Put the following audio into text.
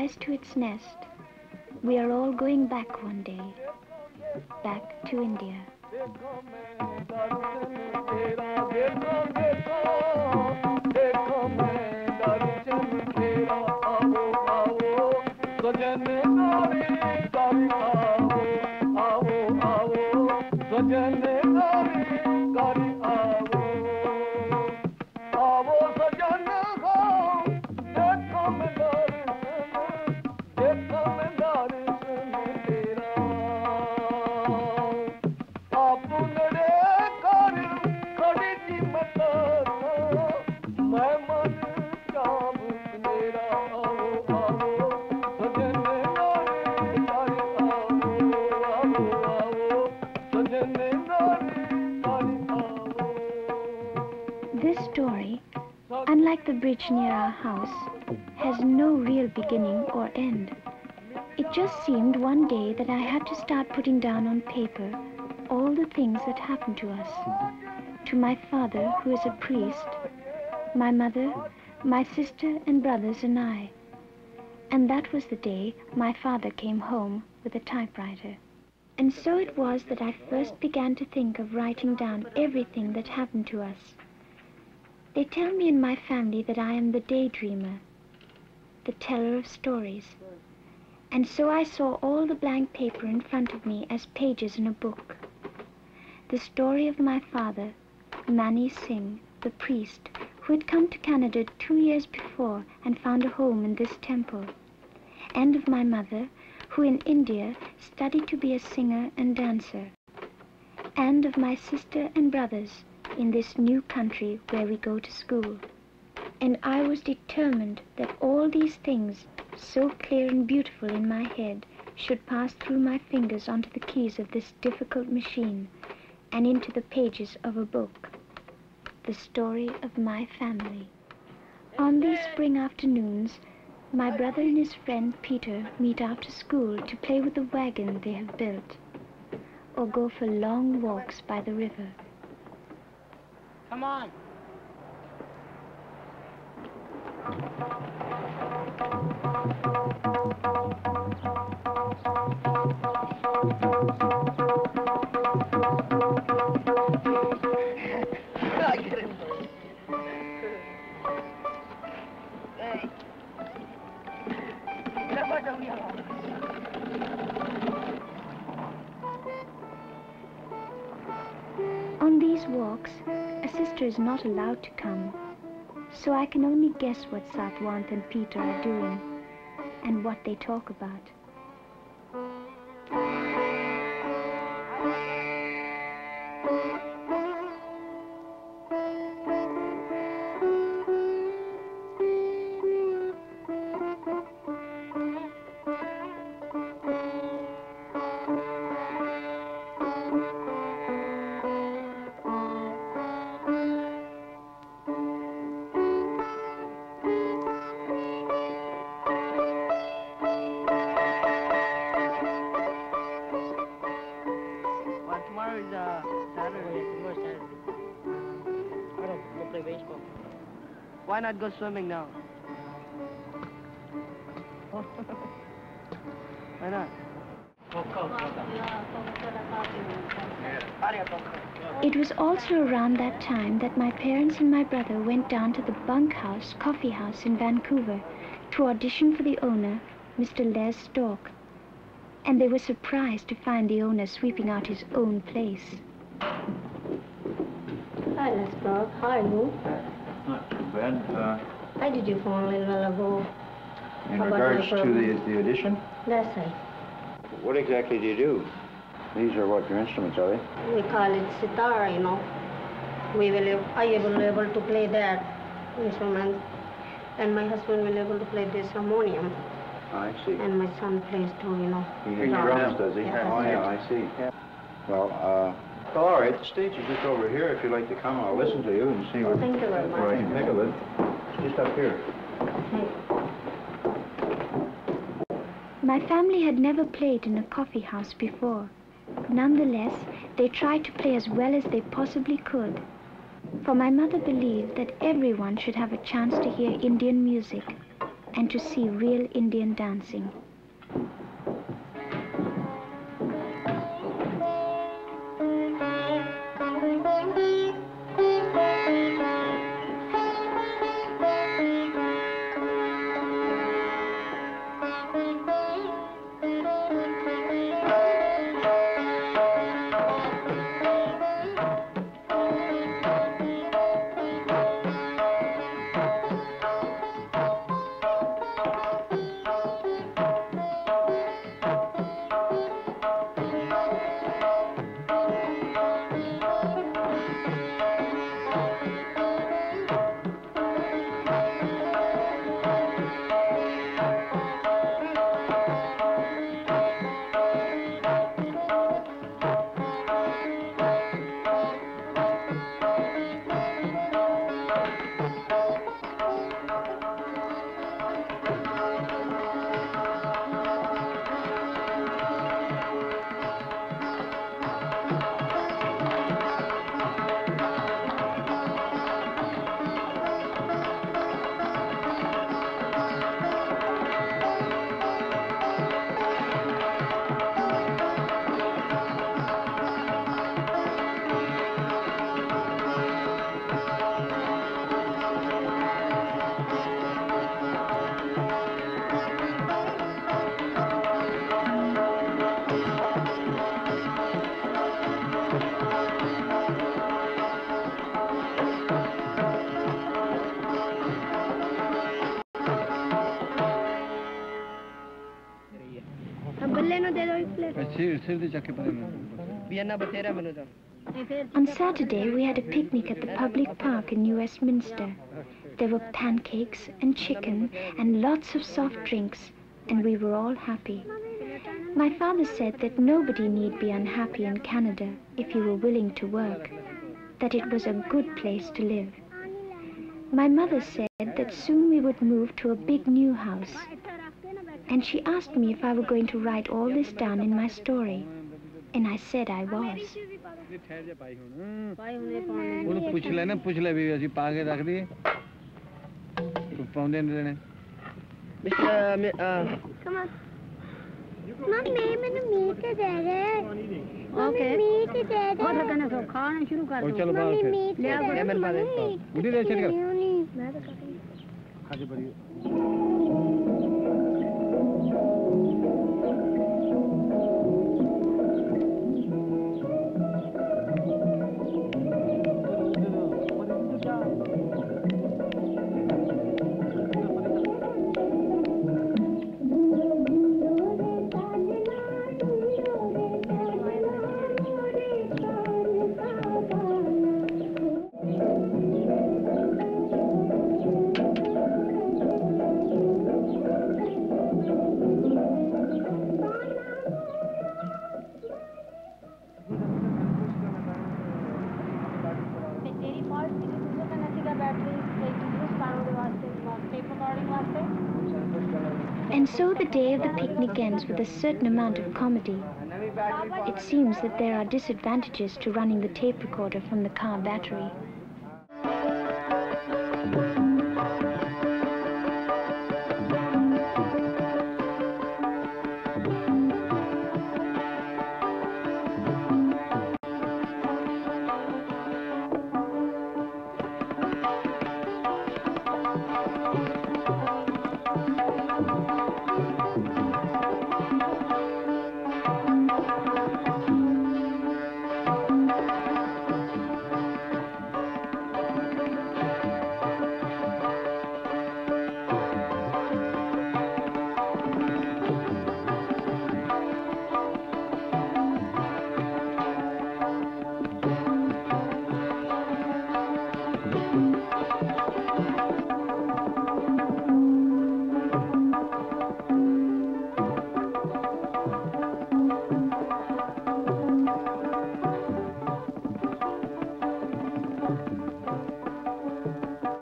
flies to its nest. We are all going back one day, back to India. This story, unlike the bridge near our house, has no real beginning or end. It just seemed one day that I had to start putting down on paper all the things that happened to us. To my father, who is a priest, my mother, my sister and brothers and I. And that was the day my father came home with a typewriter. And so it was that I first began to think of writing down everything that happened to us. They tell me in my family that I am the daydreamer, the teller of stories. And so I saw all the blank paper in front of me as pages in a book. The story of my father, Mani Singh, the priest, who had come to Canada 2 years before and found a home in this temple. And of my mother, who in India studied to be a singer and dancer. And of my sister and brothers in this new country where we go to school. And I was determined that all these things, so clear and beautiful in my head, should pass through my fingers onto the keys of this difficult machine and into the pages of a book, the story of my family. On these spring afternoons, my brother and his friend Peter meet after school to play with the wagon they have built, or go for long walks by the river. Come on. On these walks, a sister is not allowed to come, so I can only guess what Satwant and Peter are doing and what they talk about. Why not go swimming now? Why not? It was also around that time that my parents and my brother went down to the Bunkhouse coffee house in Vancouver to audition for the owner, Mr. Les Stork. And they were surprised to find the owner sweeping out his own place. Hi, Les Stork. How are you? Not too bad. Why did you phone a little while ago? In regards to the audition? That's right. What exactly do you do? These are what, your instruments, are they? We call it sitar, you know. I will be able to play that instrument, and my husband will be able to play this harmonium. I see. And my son plays too, you know. He drums, does he? Yeah, Oh, yeah, I see. Yeah. Well, all right, the stage is just over here. If you'd like to come, I'll listen to you and see what Thank you very much. I can think of it. Just up here. My family had never played in a coffee house before. Nonetheless, they tried to play as well as they possibly could. For my mother believed that everyone should have a chance to hear Indian music. and to see real Indian dancing. On Saturday, we had a picnic at the public park in Westminster. There were pancakes and chicken and lots of soft drinks, and we were all happy. My father said that nobody need be unhappy in Canada if you were willing to work, that it was a good place to live. My mother said that soon we would move to a big new house, and she asked me if I were going to write all this down in my story, and I said I was. Come on. Mummy, meat is there. Okay. Meat is there. And so the day of the picnic ends with a certain amount of comedy. It seems that there are disadvantages to running the tape recorder from the car battery.